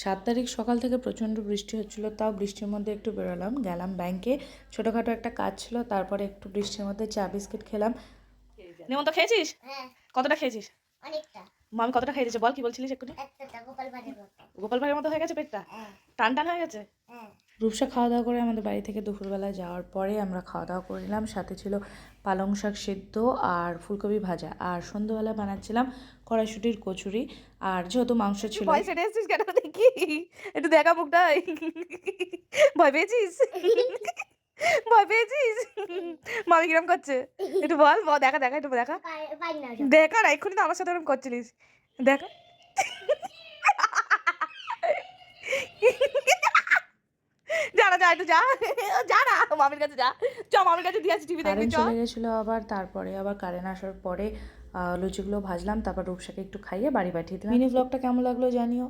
7 তারিখ সকাল থেকে প্রচণ্ড বৃষ্টি হচ্ছিল, তাও বৃষ্টির মধ্যে একটু বেরোলাম, গেলাম ব্যাংকে, ছোটোখাটো একটা কাজ ছিল, তারপরে একটু বৃষ্টির মধ্যে চা বিস্কিট খেলাম। নেমন্ত খেয়েছিস? হ্যাঁ, কতটা খেয়েছিস? অনেকটা। মামি কতটা খেয়ে দিয়েছে বল, কি বলছিলিস এক্ষুনি? একটা গোপাল ভাঁড়ের মতো। গোপাল ভাইয়ের মতো হয়ে গেছে পেটটা, হ্যাঁ, টান টান হয়ে গেছে। হ্যাঁ। রূপসা খাওয়া দাওয়া করে আমাদের বাড়ি থেকে দুপুরবেলা যাওয়ার পরে আমরা খাওয়া দাওয়া করে নিলাম, সাথে ছিল পালং শাক সিদ্ধ আর ফুলকপি ভাজা, আর সন্ধ্যাবেলা বানাচ্ছিলাম কড়াইশুটির কচুরি। আর যেহেতু মাংস ছিল, ভয় সেটে এসেছিস কেন দেখি? একটু দেখা মুখটা। ভয় পেয়েছিস? ভয় পেয়েছিস? মামি কিরম করছে একটু বল, দেখা দেখা একটু দেখা। পারি না ওসব। দেখা না, এক্ষুনি তো আমার সাথে ওরকম করছিলিস। দেখা। যা না, যা একটু যা, যা না মামির কাছে যা, চ মামির কাছে দিয়ে আসি, টিভি দেখবি কারেন্ট চ। চলে গেছিলো আবার, তারপরে আবার কারেন্ট আসার পরে লুচিগুলো ভাজলাম, তারপর রূপসাকে একটু খাইয়ে বাড়ি পাঠিয়ে দিলাম। মিনি ব্লগটা কেমন লাগলো জানিও।